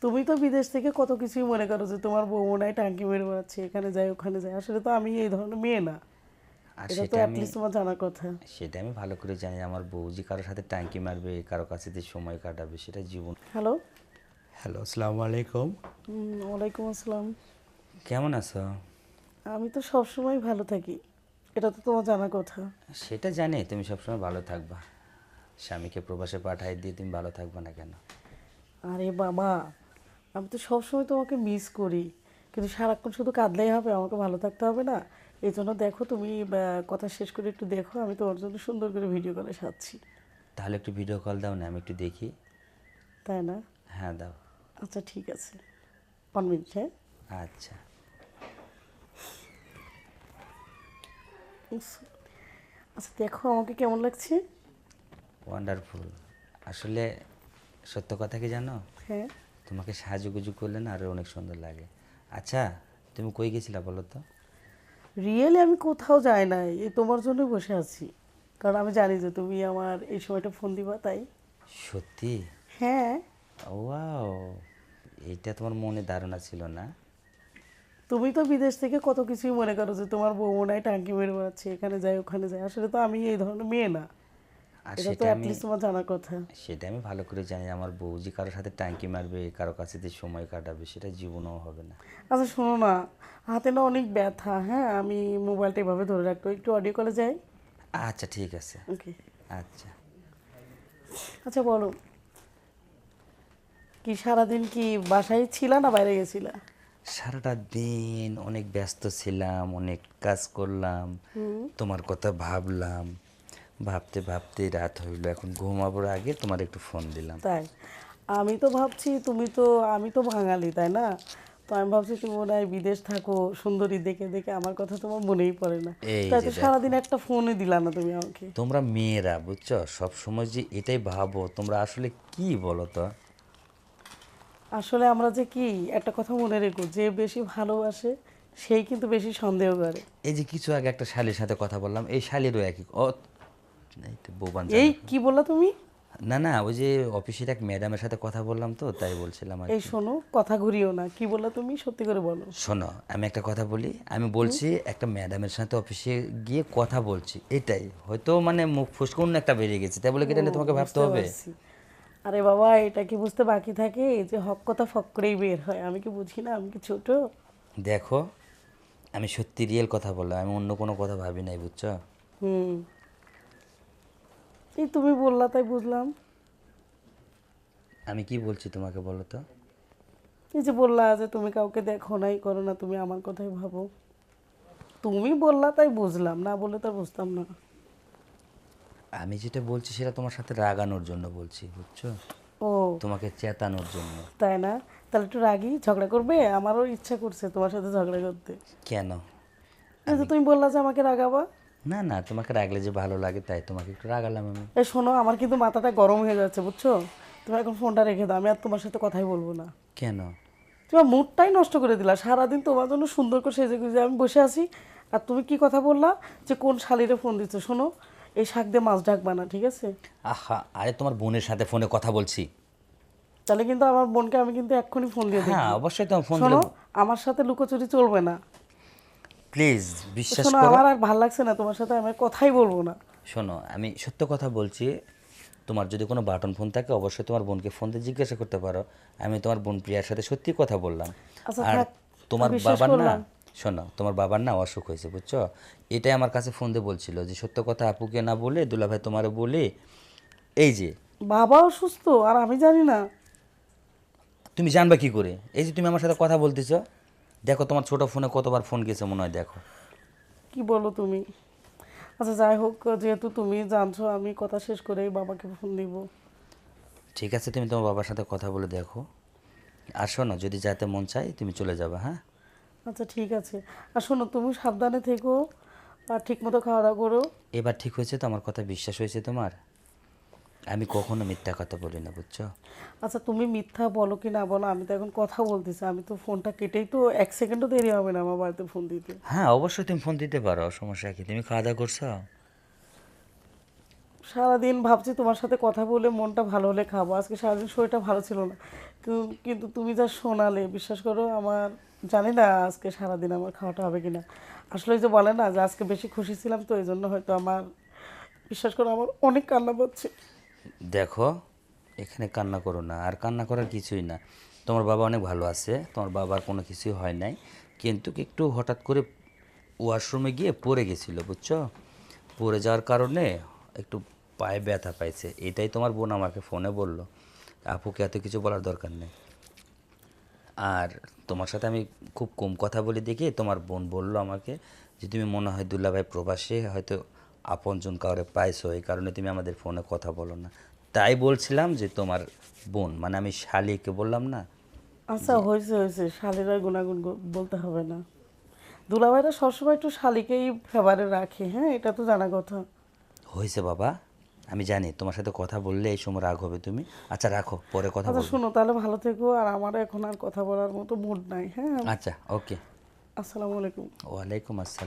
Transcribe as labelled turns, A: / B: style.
A: তুমি তো বিদেশ থেকে কত কিছুই মনে করো যে তোমার বউ মনে হয় টাঙ্কি মেরে বেড়াচ্ছে, এখানে যায় ওখানে যায়। আসলে তো আমি এই ধরনের মেয়ে না।
B: আর
A: এটা তো
B: সেটা আমি
A: অ্যাটলিস্ট তোমার জানার কথা।
B: সেটা আমি ভালো করে জানি, আমার বউ যে কারোর সাথে টাঙ্কি মারবে, কারো কাছে যে সময় কাটাবে সেটা জীবন।
A: হ্যালো।
B: হ্যালো, আসসালামু আলাইকুম।
A: ওয়ালাইকুম আসসালাম।
B: কেমন আছো?
A: আমি তো সবসময় ভালো থাকি, এটা তো তোমার জানার কথা।
B: সেটা জানি তুমি সবসময় ভালো থাকবা, স্বামীকে প্রবাসে পাঠাই দিয়ে তুমি ভালো থাকবা না কেন?
A: আরে বাবা, আমি তো সবসময় তোমাকে মিস করি, কিন্তু সারাক্ষণ শুধু কাঁদলেই হবে? আমাকে ভালো থাকতে হবে না? এই জন্য দেখো তুমি কথা শেষ করে একটু দেখো, আমি তোমার জন্য সুন্দর করে ভিডিও কলে সাজছি।
B: তাহলে একটু ভিডিও কল দাও না, আমি একটু দেখি।
A: তাই না?
B: হ্যাঁ দাও।
A: আচ্ছা ঠিক আছে, 1 মিনিট। হ্যাঁ,
B: আচ্ছা।
A: উস, আচ্ছা দেখো আমাকে কেমন লাগছে।
B: ওয়ান্ডারফুল। আসলে সত্য কথা কি জানো,
A: হ্যাঁ,
B: তোমাকে সাজুগুজু করলে না আরও অনেক সুন্দর লাগে। আচ্ছা, তুমি কই গেছিলা বলো তো?
A: রিয়েলি আমি কোথাও যাই নাই, এই তোমার জন্য বসে আছি, কারণ আমি জানি যে তুমি আমার এই সময়টা ফোন দিবা, তাই।
B: সত্যি?
A: হ্যাঁ,
B: ওয়াও, এইটা তোমার মনে ধারণা ছিল না।
A: তুমি তো বিদেশ থেকে কত কিছুই মনে করো যে তোমার বউ মনে হয় টাঙ্কি মেরে বেড়াচ্ছে, এখানে যায় ওখানে যায়। আসলে তো আমি এই ধরনের মেয়ে না।
B: আর
A: এটা তো
B: সেটা আমি
A: অ্যাটলিস্ট তোমার জানার কথা।
B: সেটা আমি ভালো করে জানি, আমার বউ যে কারোর সাথে টাঙ্কি মারবে, কারো কাছে যে সময় কাটাবে সেটা জীবনেও হবে না।
A: আচ্ছা শোনো না, হাতে না অনেক ব্যথা। হ্যাঁ, আমি মোবাইলটা এভাবে ধরে রাখবো, একটু অডিও কলে যাই।
B: আচ্ছা ঠিক আছে।
A: ওকে।
B: আচ্ছা।
A: আচ্ছা বলো, কি সারাদিন কি বাসায় ছিলা না বাইরে গেছিলা?
B: সারাটা দিন অনেক ব্যস্ত ছিলাম, অনেক কাজ করলাম, তোমার কথা ভাবলাম, ভাবতে ভাবতে রাত হইলো, এখন ঘুমাবোর আগে তোমার একটু ফোন দিলাম।
A: তাই? আমি তো ভাবছি তুমি তো, আমি তো বাঙালি তাই না? তো আমি ভাবছি তুমি মনে হয় বিদেশ থাকো, সুন্দরী দেখে দেখে আমার কথা তোমার মনেই পড়ে না।
B: এই
A: তাই
B: যে
A: তো
B: দেখো,
A: সারাদিন একটা ফোনই দিলা না তুমি আমাকে।
B: তোমরা মেয়েরা বুঝছো, সব সময় যে এটাই ভাবো, তোমরা আসলে কি বলো তো?
A: আসলে আমরা যে কি, একটা কথা মনে রেখো, যে বেশি ভালোবাসে সেই কিন্তু বেশি সন্দেহ করে।
B: এই যে কিছু আগে একটা শালির সাথে কথা বললাম, এই শালিরও একই এই তো বোবান
A: এই
B: জানা।
A: কি বললা তুমি?
B: না না, ওই যে অফিসের এক ম্যাডামের সাথে কথা বললাম তো, তাই বলছিলাম আর
A: এই
B: কি।
A: শোনো, কথা ঘুরিও না, কি বললা তুমি সত্যি করে বলো।
B: শোনো, আমি একটা কথা বলি, আমি বলছি একটা ম্যাডামের সাথে অফিসে গিয়ে কথা বলছি, এটাই হয়তো মানে মুখ ফুসকে অন্য একটা বেরিয়ে গেছে, তাই বলে কি এটা নিয়ে তোমাকে ভাবতে
A: বুঝতে
B: হবে?
A: পারছি। আরে বাবা, এটা কি বুঝতে বাকি থাকে? এই যে হক কথা ফক করেই বের হয়, আমি কি বুঝি না? আমি কি ছোট?
B: দেখো, আমি সত্যি রিয়েল কথা বললাম, আমি অন্য কোনো কথা ভাবি নাই বুঝছো।
A: হুম, এই তুমি বললা তাই বুঝলাম।
B: আমি কি বলছি তোমাকে বলো তো?
A: এই যে বললা যে তুমি কাউকে দেখো নাই করো না, তুমি আমার কথাই ভাবো। তুমি বললা তাই বুঝলাম, না বললে তো আর বুঝতাম না।
B: আমি যেটা বলছি সেটা তোমার সাথে রাগানোর জন্য বলছি বুঝছো,
A: ও,
B: তোমাকে চেতানোর জন্য।
A: তাই না? তাহলে একটু রাগি ঝগড়া করবে? আমারও ইচ্ছা করছে তোমার সাথে ঝগড়া করতে।
B: কেন?
A: এই যে
B: আমি
A: তুমি বললা যে আমাকে রাগাবা।
B: না না, তোমাকে রাগলে যে ভালো লাগে তাই তোমাকে একটু রাগালাম আমি।
A: এই শোনো, আমার কিন্তু মাথাটা গরম হয়ে যাচ্ছে বুঝছো। তুমি এখন ফোনটা রেখে দাও, আমি আর তোমার সাথে কথাই বলবো না।
B: কেন?
A: তোমার মুডটাই নষ্ট করে দিলা। সারাদিন তোমার জন্য সুন্দর করে সেজে গুজে আমি বসে আছি, আর তুমি কি কথা বললা যে কোন শালিরে ফোন দিচ্ছে? শোনো, এই শাক দিয়ে মাছ ডাকবা না, ঠিক আছে?
B: আহা, আরে তোমার বোনের সাথে ফোনে কথা বলছি।
A: তাহলে কিন্তু আমার বোনকে আমি কিন্তু এক্ষুনি ফোন দিয়ে
B: হ্যাঁ
A: দেখবো।
B: অবশ্যই, তোমার ফোন দিলে
A: শোনো, আমার সাথে লুকোচুরি চলবে না।
B: প্লিজ বিশ্বাস
A: শোনো,
B: করো।
A: আমার আর ভাল লাগছে না তোমার সাথে, আমি আর কথাই বলবো না।
B: শোনো, আমি সত্য কথা বলছি, তোমার যদি কোনো বাটন ফোন থাকে অবশ্যই তোমার বোনকে ফোন দিয়ে জিজ্ঞাসা করতে পারো। আমি তোমার বোন প্রিয়ার সাথে সত্যি কথা বললাম।
A: আচ্ছা
B: আর
A: থাক,
B: তোমার
A: বিশ্বাস
B: বাবার না,
A: করলাম।
B: শোনো, তোমার বাবার না অসুখ হয়েছে বুঝছো, এটাই আমার কাছে ফোন দিয়ে বলছিল যে সত্য কথা আপুকে না বলে দুলাভাই তোমারও বলে। এই যে,
A: বাবা অসুস্থ আর আমি জানি না?
B: তুমি জানবা কি করে? এই যে তুমি আমার সাথে কথা বলতেছো, দেখো তোমার ছোট ফোনে কতবার ফোন গেছে মনে হয়, দেখো।
A: কি বলো তুমি? আচ্ছা যাই হোক, যেহেতু তুমি জানছো, আমি কথা শেষ করেই বাবাকে ফোন দিব।
B: ঠিক আছে, তুমি তোমার বাবার সাথে কথা বলে দেখো। আর শোনো, যদি যাতে মন চায় তুমি চলে যাবে, হ্যাঁ?
A: আচ্ছা ঠিক আছে। আর শোনো, তুমি সাবধানে থেকো, আর ঠিক মতো খাওয়া দাওয়া করো।
B: এবার ঠিক হয়েছে তো? আমার কথা বিশ্বাস হয়েছে তোমার? আমি কখনো মিথ্যা কথা বলি না বুঝছো।
A: আচ্ছা তুমি মিথ্যা বলো কি না বলো, আমি তো এখন কথা বলতেছি, আমি তো ফোনটা কেটেই তো 1 সেকেন্ডও দেরি হবে না আমার বাড়িতে ফোন দিতে।
B: হ্যাঁ অবশ্যই তুমি ফোন দিতে পারো, সমস্যা কি? তুমি খাওয়া দাওয়া করছো?
A: সারাদিন ভাবছি তোমার সাথে কথা বলে মনটা ভালো হলে খাবো, আজকে সারাদিন শরীরটা ভালো ছিল না। কিন্তু তুমি যা শোনালে বিশ্বাস করো, আমার জানি না আজকে সারাদিন আমার খাওয়াটা হবে কিনা। আসলে ওই যে বলে না যে আজকে বেশি খুশি ছিলাম, তো এই জন্য হয়তো আমার, বিশ্বাস করো আমার অনেক কান্না পাচ্ছে।
B: দেখো, এখানে কান্না করো না, আর কান্না করার কিছুই না। তোমার বাবা অনেক ভালো আছে, তোমার বাবার কোনো কিছুই হয় নাই, কিন্তু কি একটু হঠাৎ করে ওয়াশরুমে গিয়ে পড়ে গেছিলো, বুঝছো? পড়ে যাওয়ার কারণে একটু পায়ে ব্যথা পাইছে, এটাই তোমার বোন আমাকে ফোনে বললো। আপুকে এত কিছু বলার দরকার নেই। আর তোমার সাথে আমি খুব কম কথা বলি দেখে তোমার বোন বললো আমাকে যে তুমি মনে হয় দুলাভাই প্রবাসে হয়তো আপনজন কাউরে পাইছো, এই কারণে তুমি আমাদের ফোনে কথা বলো না। তাই বলছিলাম যে তোমার বোন, মানে আমি শালিকে বললাম না।
A: আচ্ছা, হয়েছে হয়েছে, শালিরা গুণাগুণ বলতে হবে না। দুলাভাইরা সবসময় একটু শালিকেই ফেভারে রাখে, হ্যাঁ এটা তো জানা কথা।
B: হয়েছে বাবা, আমি জানি তোমার সাথে কথা বললে এই সময় রাগ হবে তুমি। আচ্ছা রাখো, পরে কথা
A: আচ্ছা
B: বলবো।
A: শোনো, তাহলে ভালো থেকো, আর আমার এখন আর কথা বলার মতো মুড নাই, হ্যাঁ।
B: আচ্ছা, ওকে।
A: আসসালামু আলাইকুম।
B: ওয়ালাইকুম আসসালাম।